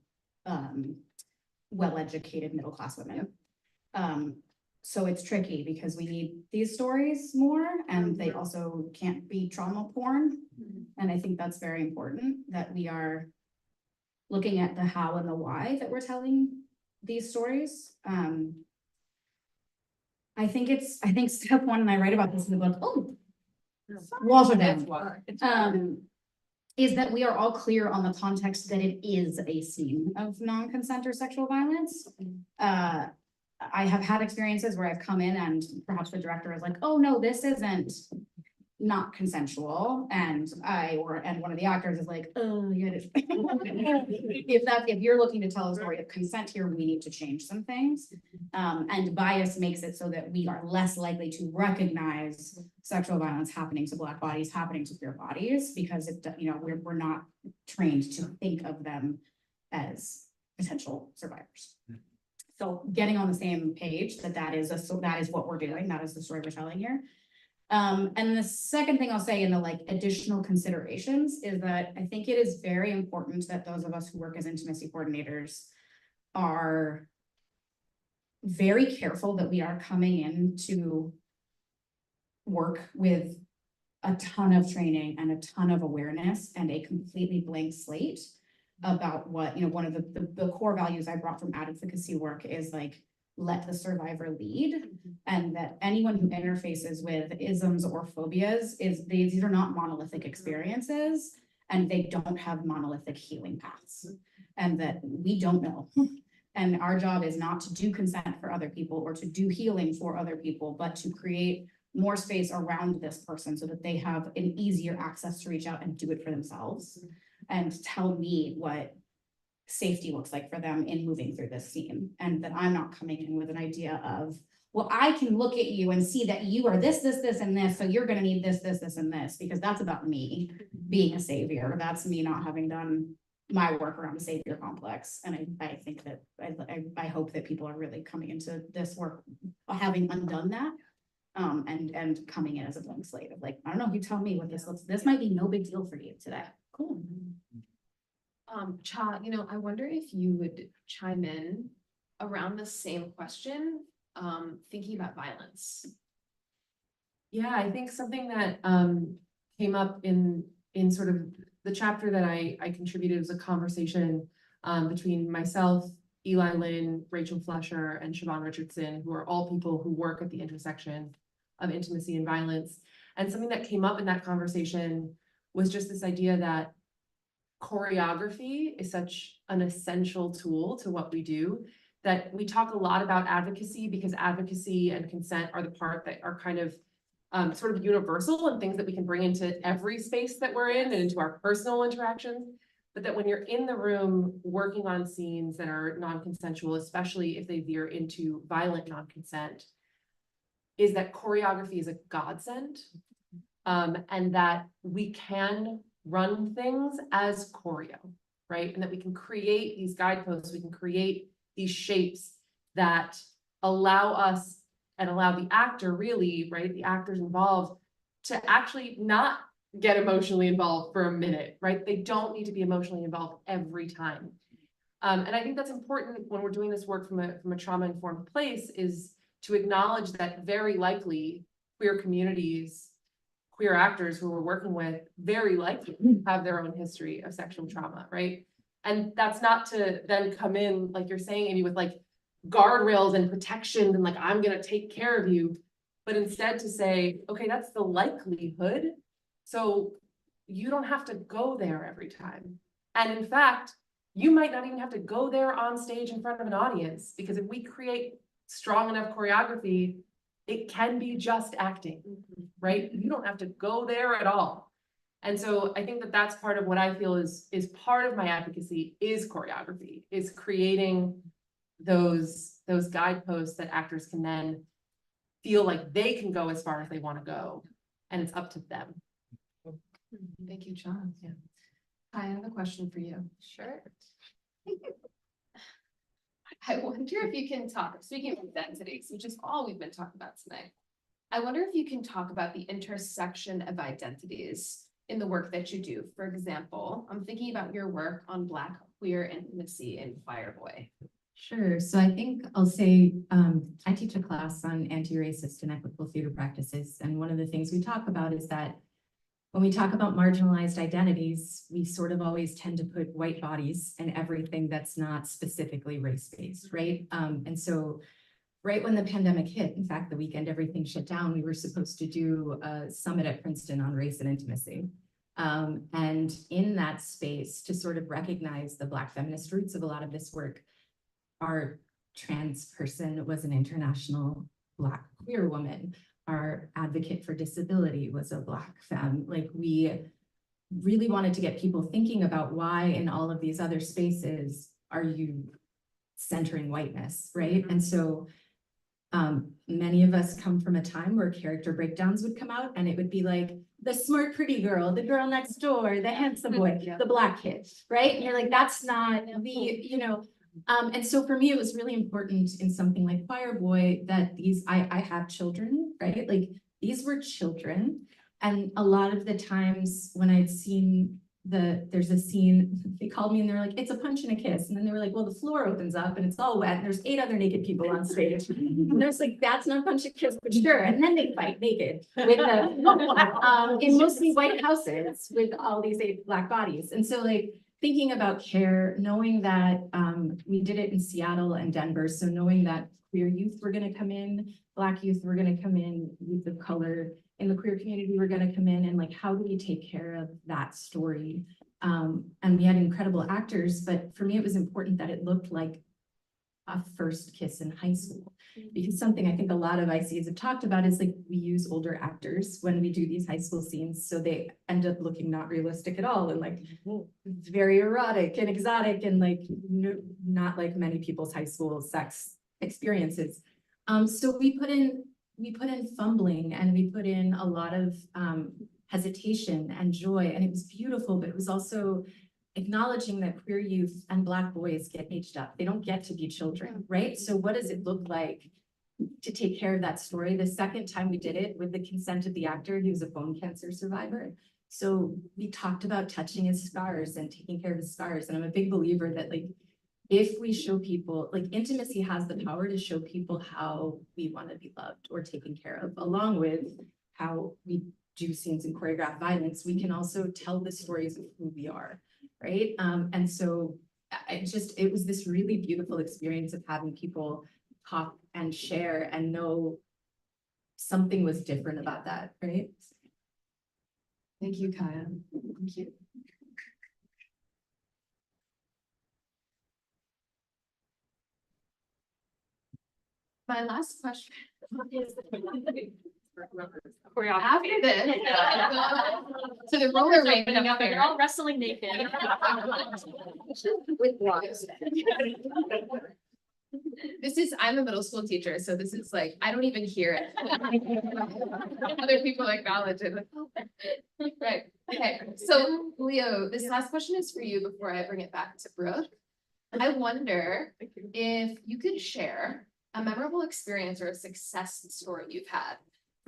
well-educated middle-class women. So it's tricky because we need these stories more, and they also can't be trauma porn. And I think that's very important, that we are looking at the how and the why that we're telling these stories. I think step 1, and I write about this in the book. Oh, water down. Is that we are all clear on the context that it is a scene of non-consent or sexual violence. I have had experiences where I've come in and perhaps the director is like, oh, no, this isn't not consensual, and one of the actors is like, oh, yeah, it is. If you're looking to tell a story of consent here, we need to change some things. And bias makes it so that we are less likely to recognize sexual violence happening to Black bodies, happening to queer bodies, because we're not trained to think of them as potential survivors. So getting on the same page that is what we're doing, that is the story we're telling here. And the second thing I'll say in the like additional considerations is that I think it is very important that those of us who work as intimacy coordinators are very careful that we are coming in to work with a ton of training and a ton of awareness and a completely blank slate about what, one of the core values I brought from advocacy work is like, let the survivor lead, and that anyone who interfaces with isms or phobias these are not monolithic experiences, and they don't have monolithic healing paths, and that we don't know. And our job is not to do consent for other people or to do healing for other people, but to create more space around this person so that they have an easier access to reach out and do it for themselves and tell me what safety looks like for them in moving through this scene, and that I'm not coming in with an idea of, well, I can look at you and see that you are this, and this, so you're going to need this, and this, because that's about me being a savior. That's me not having done my work around the savior complex. And I think that I hope that people are really coming into this work having undone that, and coming in as a blank slate of like, I don't know, you tell me what this might be no big deal for you today. Cool. Cha, I wonder if you would chime in around the same question, thinking about violence. Yeah, I think something that came up in sort of the chapter that I contributed was a conversation between myself, Eli Lynn, Rachel Flesher, and Siobhan Richardson, who are all people who work at the intersection of intimacy and violence. And something that came up in that conversation was just this idea that choreography is such an essential tool to what we do, that we talk a lot about advocacy because advocacy and consent are the part that are kind of sort of universal and things that we can bring into every space that we're in and into our personal interactions. But that when you're in the room working on scenes that are non-consensual, especially if they veer into violent non-consent, is that choreography is a godsend, and that we can run things as choreo, right? And that we can create these guideposts, we can create these shapes that allow us and allow the actor really, right? The actors involved to actually not get emotionally involved for a minute, right? They don't need to be emotionally involved every time. And I think that's important when we're doing this work from a trauma-informed place, is to acknowledge that very likely queer communities, queer actors who we're working with very likely have their own history of sexual trauma, right? And that's not to then come in, like you're saying, Amy, with like guardrails and protections and like, I'm gonna take care of you, but instead to say, okay, that's the likelihood. So you don't have to go there every time. And in fact, you might not even have to go there on stage in front of an audience, because if we create strong enough choreography, it can be just acting, right? You don't have to go there at all. And so I think that that's part of what I feel is part of my advocacy is choreography, is creating those guideposts that actors can then feel like they can go as far as they want to go, and it's up to them. Thank you, John. Yeah. I have a question for you. Sure. I wonder if you can talk, speaking of identities, which is all we've been talking about tonight. I wonder if you can talk about the intersection of identities in the work that you do. For example, I'm thinking about your work on Black queer intimacy in Fireboy. Sure. So I think I'll say, I teach a class on anti-racist and equitable theater practices. And one of the things we talk about is that when we talk about marginalized identities, we sort of always tend to put white bodies in everything that's not specifically race-based, right? And so right when the pandemic hit, in fact, the weekend everything shut down, we were supposed to do a summit at Princeton on race and intimacy. And in that space, to sort of recognize the Black feminist roots of a lot of this work, our trans person was an international Black queer woman. Our advocate for disability was a Black femme. Like, we really wanted to get people thinking about why in all of these other spaces are you centering whiteness, right? And so many of us come from a time where character breakdowns would come out, and it would be like the smart, pretty girl, the girl next door, the handsome boy, the Black kid, right? And you're like, that's not the, you know, and so for me, it was really important in something like Choir Boy that I have children, right? Like, these were children. And a lot of the times when I'd seen there's a scene, they called me and they're like, it's a punch and a kiss. And then they were like, well, the floor opens up and it's all wet and there's 8 other naked people on stage. And I was like, that's not a punch and kiss, but sure. And then they fight naked with in mostly white houses with all these 8 Black bodies. And so, like, thinking about care, knowing that we did it in Seattle and Denver. So knowing that queer youth were going to come in, Black youth were going to come in, youth of color in the queer community were going to come in, and like, how do we take care of that story? And we had incredible actors, but for me, it was important that it looked like a first kiss in high school, because something I think a lot of ICs have talked about is, like, we use older actors when we do these high school scenes, so they end up looking not realistic at all, and like very erotic and exotic, and like not like many people's high school sex experiences. So we put in fumbling, and we put in a lot of hesitation and joy, and it was beautiful, but it was also acknowledging that queer youth and Black boys get aged up. They don't get to be children, right? So what does it look like to take care of that story? The second time we did it with the consent of the actor, he was a bone cancer survivor. So we talked about touching his scars and taking care of his scars. And I'm a big believer that, like, if we show people, like, intimacy has the power to show people how we want to be loved or taken care of, along with how we do scenes and choreograph violence, we can also tell the stories of who we are, right? And so it was this really beautiful experience of having people talk and share and know something was different about that, right? Thank you, Kaya. Thank you. My last question is after this. So the roller rink up They're there all wrestling naked. with blocks. I'm a middle school teacher, so this is like, I don't even hear it. Other people acknowledge it. Right, okay, so Leo, this last question is for you before I bring it back to Brooke. I wonder if you could share a memorable experience or a success story you've had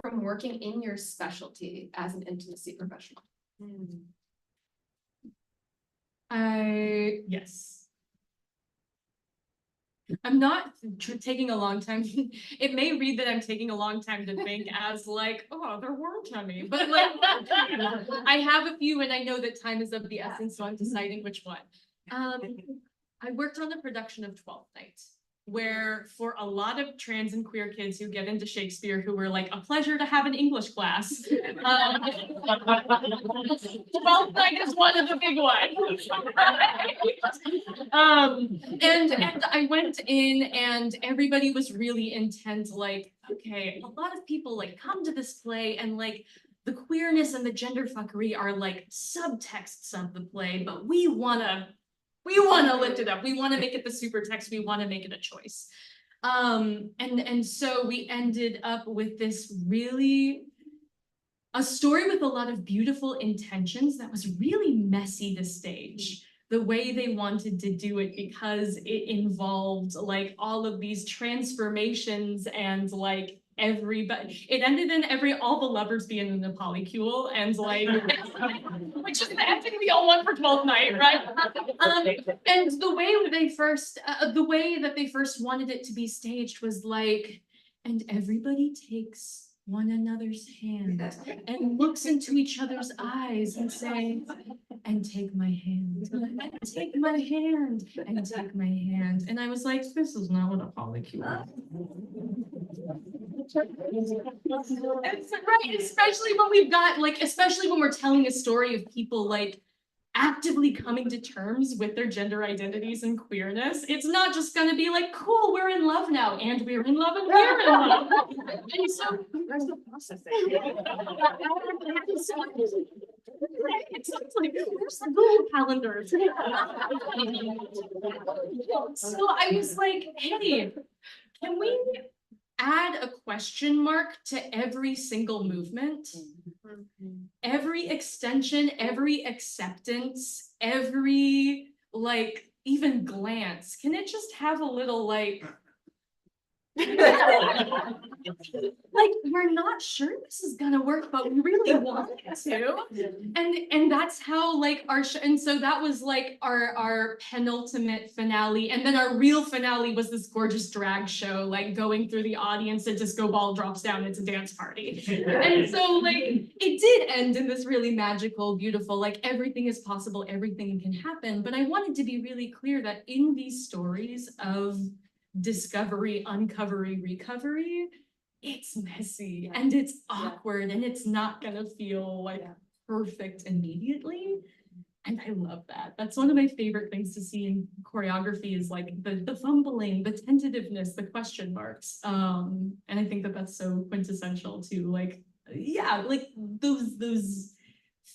from working in your specialty as an intimacy professional. Yes. I'm not taking a long time. It may read that I'm taking a long time to think as like, oh, there weren't any, but like, I have a few and I know that time is of the essence, so I'm deciding which one. I worked on the production of 12th Night, where for a lot of trans and queer kids who get into Shakespeare, who were like, a pleasure to have an English class. 12th Night is one of the big ones. And I went in and everybody was really intent, like, okay, a lot of people like come to this play and like the queerness and the gender fuckery are like subtexts of the play, but we wanna lift it up. We want to make it the super text. We want to make it a choice. And so we ended up with this a story with a lot of beautiful intentions that was really messy to stage, the way they wanted to do it, because it involved like all of these transformations and like it ended in all the lovers being in the polycule and like, which is the ending we all want for 12th Night, right? And the way that they first wanted it to be staged was like, and everybody takes one another's hand and looks into each other's eyes and say, and take my hand, and take my hand, and take my hand. And I was like, this is not what a polycule is. Right, especially when we've got like, especially when we're telling a story of people like actively coming to terms with their gender identities and queerness. It's not just gonna be like, cool, we're in love now, and we're in love, and we're in love. And so there's the processing. It sounds like there's the Google calendar. So I was like, hey, can we add a question mark to every single movement? Every extension, every acceptance, every like even glance, can it just have a little like like we're not sure this is gonna work, but we really want it to. And that's how like and so that was like our penultimate finale. And then our real finale was this gorgeous drag show, like going through the audience, a disco ball drops down, it's a dance party. And so like it did end in this really magical, beautiful, like everything is possible, everything can happen. But I wanted to be really clear that in these stories of discovery, uncovery, recovery, it's messy and it's awkward and it's not gonna feel like perfect immediately. And I love that. That's one of my favorite things to see in choreography is like the fumbling, the tentativeness, the question marks. And I think that that's so quintessential to like, yeah, like those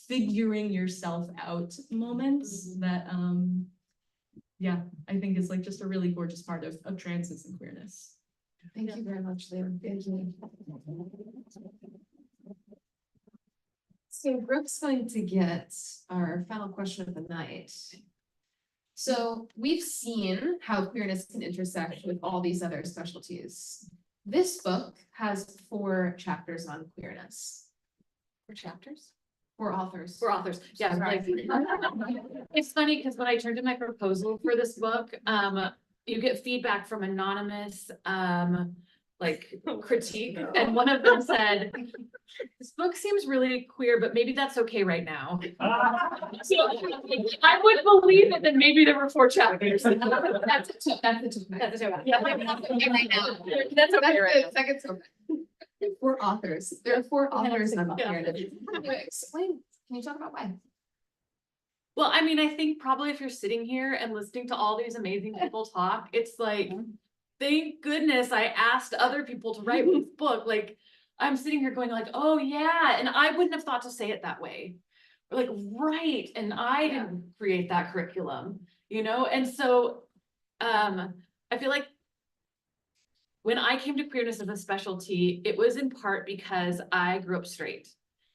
figuring yourself out moments that yeah, I think is like just a really gorgeous part of transness and queerness. Thank you very much, Liam. Thank you. So Brooke's going to get our final question of the night. So we've seen how queerness can intersect with all these other specialties. This book has 4 chapters on queerness. 4 chapters? 4 authors. 4 authors. Yeah, Sorry. like, it's funny because when I turned in my proposal for this book, you get feedback from anonymous like critique, and one of them said, "This book seems really queer, but maybe that's okay right now." So I would believe it that maybe there were 4 chapters. That's a tip. That's okay. Yeah, That's okay right now. That's okay right now. Second tip. 4 authors. There are 4 authors on Yeah. queerness. Can you explain? Can you talk about why? Well, I mean, I think probably if you're sitting here and listening to all these amazing people talk, it's like, thank goodness I asked other people to write this book. Like, I'm sitting here going like, oh yeah, and I wouldn't have thought to say it that way. Or like, right, and I didn't create that curriculum, you know? And so, I feel like when I came to queerness as a specialty, it was in part because I grew up straight.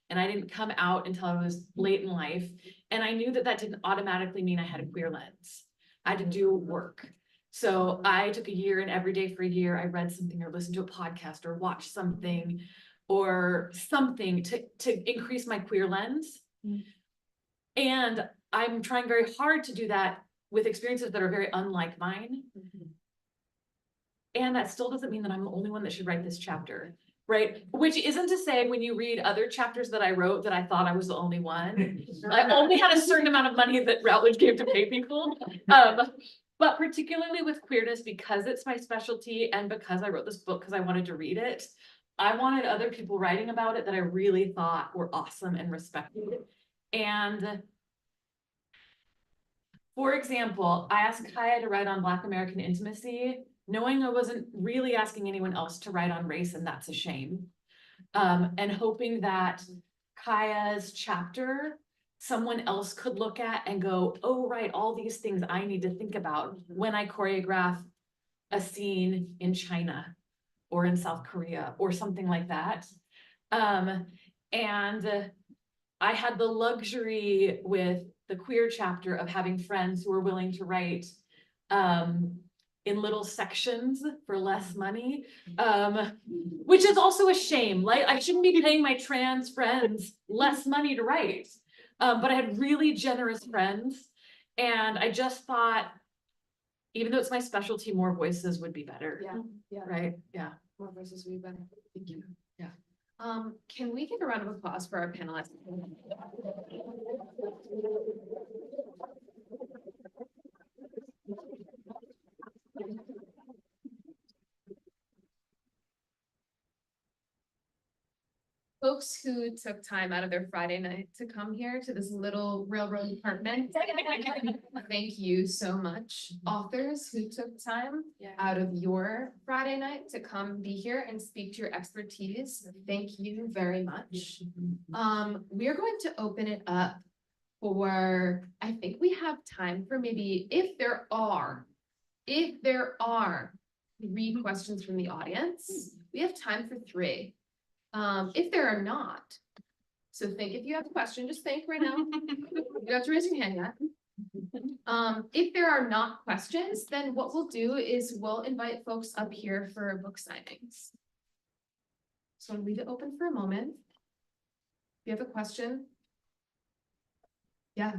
And I didn't come out until I was late in life. And I knew that that didn't automatically mean I had a queer lens. I had to do work. So I took a year, and every day for a year, I read something or listened to a podcast or watched something or something to increase my queer lens. And I'm trying very hard to do that with experiences that are very unlike mine. And that still doesn't mean that I'm the only one that should write this chapter. Right, which isn't to say when you read other chapters that I wrote that I thought I was the only one. I only had a certain amount of money that Routledge gave to pay people. But particularly with queerness, because it's my specialty and because I wrote this book because I wanted to read it, I wanted other people writing about it that I really thought were awesome and respected. And for example, I asked Kaya to write on Black American intimacy, knowing I wasn't really asking anyone else to write on race, and that's a shame. And hoping that Kaya's chapter, someone else could look at and go, oh, right, all these things I need to think about when I choreograph a scene in China or in South Korea or something like that. And I had the luxury with the queer chapter of having friends who were willing to write in little sections for less money, which is also a shame. Like, I shouldn't be paying my trans friends less money to write. But I had really generous friends, and I just thought, even though it's my specialty, more voices would be better. Yeah. Right, yeah. More voices would be better. Thank you. Yeah. Can we give a round of applause for our panelists? folks who took time out of their Friday night to come here to this little railroad apartment. Thank you so much. Authors who took time out of your Friday night to come be here and speak to your expertise. Thank you very much. We are going to open it up for, I think we have time for maybe, if there are 3 questions from the audience, we have time for 3. If there are not, so think, if you have a question, just think right now. You don't have to raise your hand yet. If there are not questions, then what we'll do is we'll invite folks up here for book signings. So I'll leave it open for a moment. If you have a question. Yeah.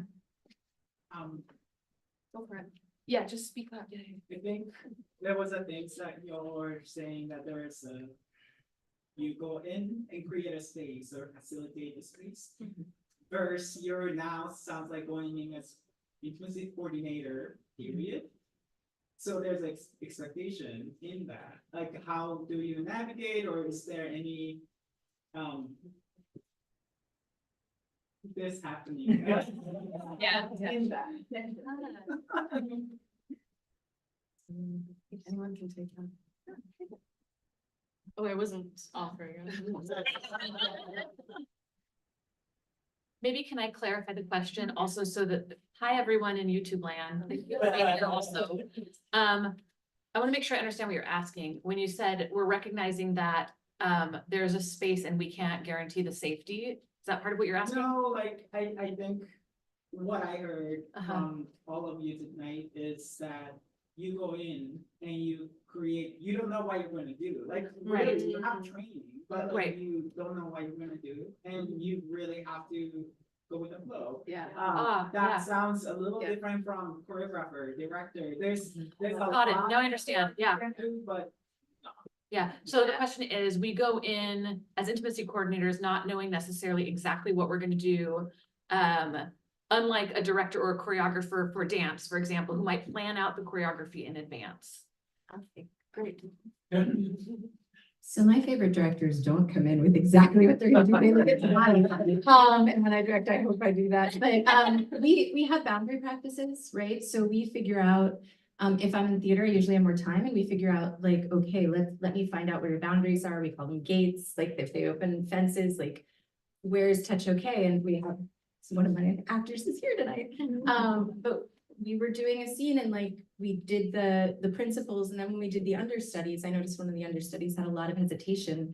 Go for it. Yeah, just speak up. Yeah. I think there was a thing that you're saying that there's a, you go in and create a space or facilitate a space. Versus you're now sounds like going in as intimacy coordinator, period. So there's like expectation in that. Like, how do you navigate, or is there any this happening? Yeah. In that. If anyone can take that. Oh, I wasn't offering. Maybe can I clarify the question also so that, hi, everyone in YouTube land. Thank you for being here also. I want to make sure I understand what you're asking. When you said we're recognizing that there's a space and we can't guarantee the safety, is that part of what you're asking? No, like, I think what I heard from all of you tonight is that you go in and you create, you don't know what you're gonna do, like, Right. really, you have training, but like, Right. you don't know what you're gonna do, and you really have to go with the flow. Yeah. Yeah. That sounds a little Yeah. different from choreographer, director, there's a Got it. lot No, I understand. Yeah. you can do, but Yeah, so the question is, we go in as intimacy coordinators, not knowing necessarily exactly what we're gonna do. Unlike a director or a choreographer for dance, for example, who might plan out the choreography in advance. Okay, great. So my favorite directors don't come in with exactly what they're gonna do. They look at the body. And when I direct, I hope I do that. But we have boundary practices, right? So we figure out, if I'm in theater, I usually have more time, and we figure out like, okay, let me find out where your boundaries are. We call them gates, like if they open fences, like where's touch okay? And we have, so one of my actors is here tonight. But we were doing a scene and like we did the principles, and then when we did the understudies, I noticed one of the understudies had a lot of hesitation.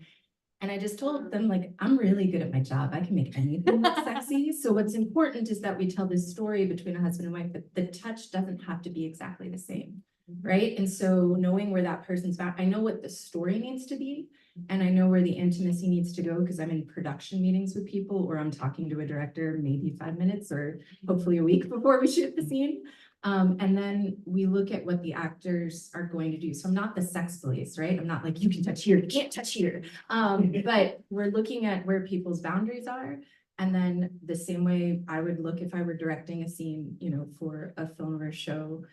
And I just told them, like, I'm really good at my job. I can make anything look sexy. So what's important is that we tell this story between a husband and wife, but the touch doesn't have to be exactly the same, right? And so knowing where that person's back, I know what the story needs to be, and I know where the intimacy needs to go, because I'm in production meetings with people, or I'm talking to a director maybe 5 minutes or hopefully a week before we shoot the scene. And then we look at what the actors are going to do. So I'm not the sex police, right? I'm not like, you can touch here, you can't touch here. But we're looking at where people's boundaries are. And then the same way I would look if I were directing a scene, you know, for a film or a show,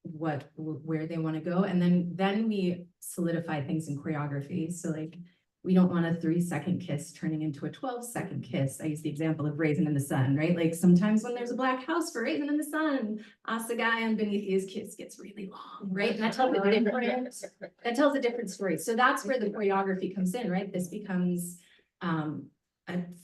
where they want to go. And then we solidify things in choreography. So like, we don't want a 3-second kiss turning into a 12-second kiss. I use the example of Raisin in the Sun, right? Like sometimes when there's a black house for Raisin in the Sun, ask the guy on beneath his kiss gets really long, right? And that tells a different story. So that's where the choreography comes in, right? This becomes a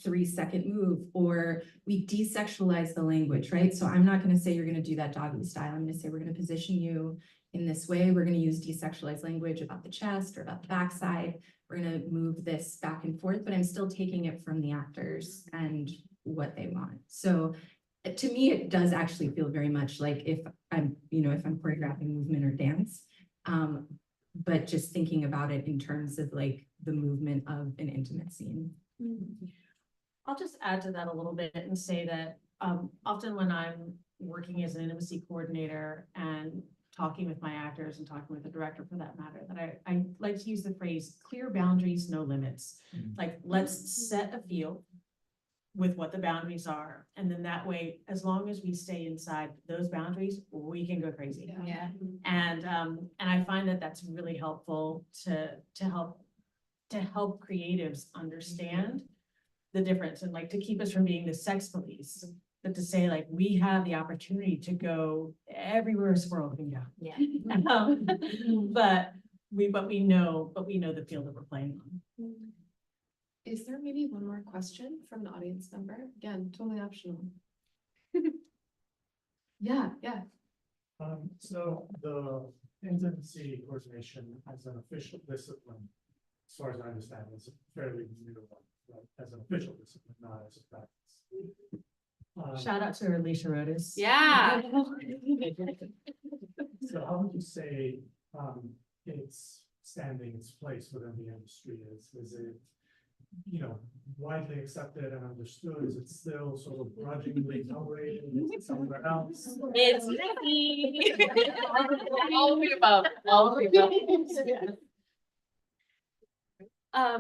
3-second move, or we desexualize the language, right? So I'm not going to say you're going to do that doggy style. I'm going to say we're going to position you in this way. We're going to use desexualized language about the chest or about the backside. We're going to move this back and forth, but I'm still taking it from the actors and what they want. So to me, it does actually feel very much like if I'm choreographing movement or dance, but just thinking about it in terms of like the movement of an intimate scene. I'll just add to that a little bit and say that often when I'm working as an intimacy coordinator and talking with my actors and talking with the director for that matter, that I like to use the phrase clear boundaries, no limits. Like, let's set a field with what the boundaries are. And then that way, as long as we stay inside those boundaries, we can go crazy. Yeah. And I find that that's really helpful to help to help creatives understand the difference and like to keep us from being the sex police. But to say like, we have the opportunity to go everywhere squirrel can go. Yeah. But we know the field that we're playing on. Is there maybe one more question from an audience member? Again, totally optional. Yeah. So the intimacy coordination as an official discipline, as far as I understand, is a fairly new one, right? As an official discipline, not as a practice. Shout out to Alicia Rodas. Yeah. So how would you say, its standing, its place within the industry is it, widely accepted and understood? Is it still sort of grudgingly tolerated? Is it somewhere else? It's tricky. All of the above, all of the above.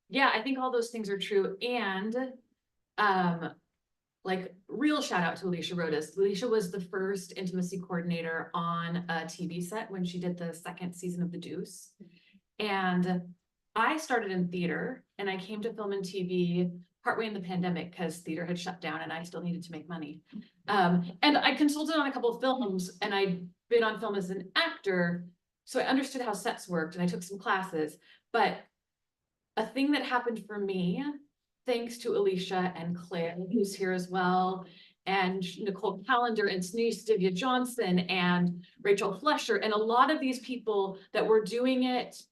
Yeah, I think all those things are true, and like real shout out to Alicia Rodas. Alicia was the first intimacy coordinator on a TV set when she did the second season of The Deuce. And I started in theater and I came to film and TV partway in the pandemic because theater had shut down and I still needed to make money. And I consulted on a couple of films and I'd been on film as an actor. So I understood how sets worked and I took some classes. But a thing that happened for me, thanks to Alicia and Claire, who's here as well, and Nicole Callender and Denise Divya Johnson and Rachel Flesher, and a lot of these people that were doing it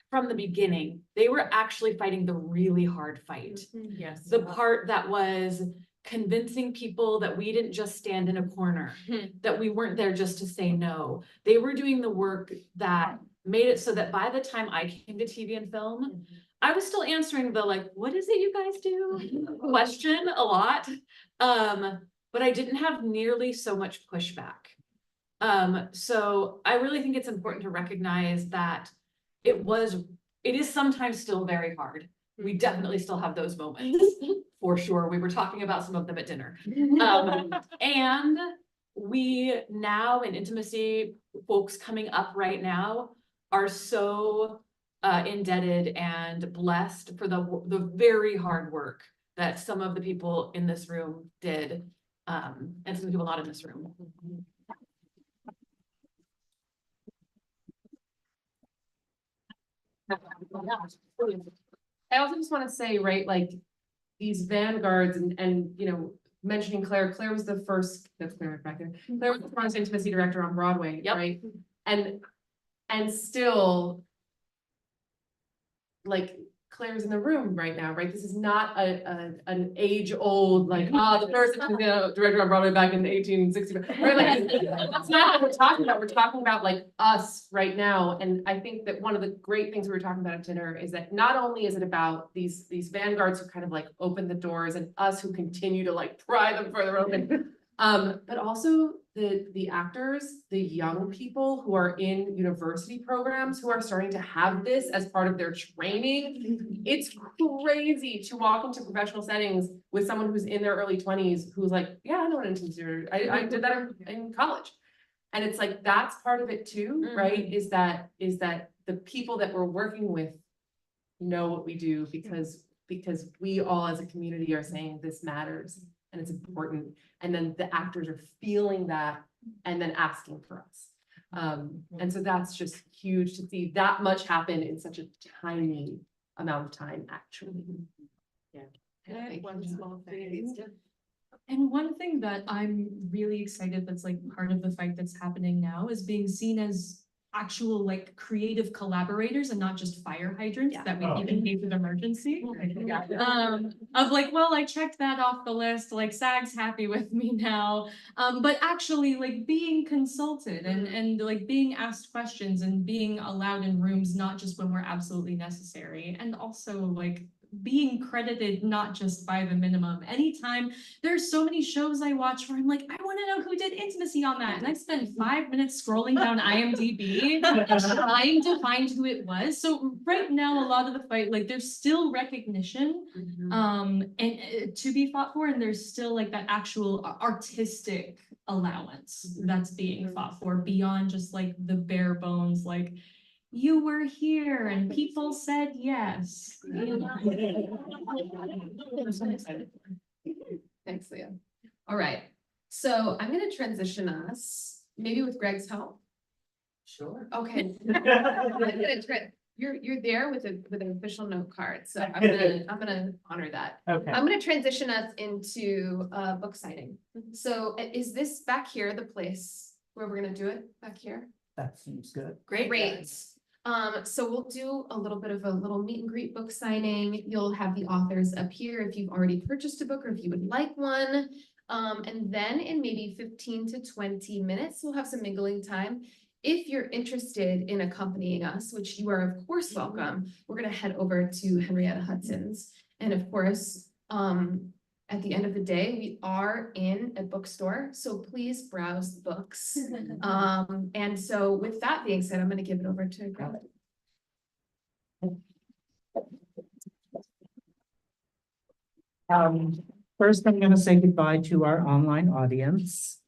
from the beginning, they were actually fighting the really hard fight. Yes. The part that was convincing people that we didn't just stand in a corner, that we weren't there just to say no. They were doing the work that made it so that by the time I came to TV and film, I was still answering the like, what is it you guys do? Question a lot. But I didn't have nearly so much pushback. So I really think it's important to recognize that it is sometimes still very hard. We definitely still have those moments, for sure. We were talking about some of them at dinner. And we now in intimacy, folks coming up right now are so indebted and blessed for the very hard work that some of the people in this room did, and some of the people not in this room. I also just want to say, right, like these vanguards and mentioning Claire was the first, that's Claire back there. Claire was the first intimacy director on Broadway, right? And still, like Claire's in the room right now, right? This is not an age-old, like, the first director on Broadway back in 1860, right? Like, that's not what we're talking about. We're talking about like us right now. And I think that one of the great things we were talking about at dinner is that not only is it about these vanguards who kind of like open the doors and us who continue to like pry them further open, but also the actors, the young people who are in university programs who are starting to have this as part of their training. It's crazy to walk into professional settings with someone who's in their early 20s who's like, yeah, I know what intimacy is. I did that in college. And it's like, that's part of it too, right? Is that the people that we're working with know what we do because we all as a community are saying this matters and it's important. And then the actors are feeling that and then asking for us. And so that's just huge to see that much happen in such a tiny amount of time, actually. Can I add one small thing? And one thing that I'm really excited that's like part of the fight that's happening now is being seen as actual like creative collaborators and not just fire hydrants that we keep in case of emergency. Of like, well, I checked that off the list, like SAG's happy with me now. But actually like being consulted and like being asked questions and being allowed in rooms, not just when we're absolutely necessary. And also like being credited not just by the minimum. Anytime there's so many shows I watch where I'm like, I want to know who did intimacy on that. And I spend 5 minutes scrolling down IMDb trying to find who it was. So right now, a lot of the fight, like there's still recognition and to be fought for. And there's still like that actual artistic allowance that's being fought for beyond just like the bare bones, like you were here and people said yes. Thanks, Leah. All right, so I'm gonna transition us, maybe with Greg's help. Sure. Okay. I'm gonna you're there with an official note card, so I'm gonna honor that. Okay. I'm gonna transition us into book signing. So is this back here the place where we're gonna do it, back here? That seems good. Great. So we'll do a little bit of a little meet and greet book signing. You'll have the authors up here if you've already purchased a book or if you would like one. And then in maybe 15 to 20 minutes, we'll have some mingling time. If you're interested in accompanying us, which you are of course welcome, we're gonna head over to Henrietta Hudson's. And of course, at the end of the day, we are in a bookstore, so please browse the books. And so with that being said, I'm gonna give it over to Greg. First, I'm gonna say goodbye to our online audience.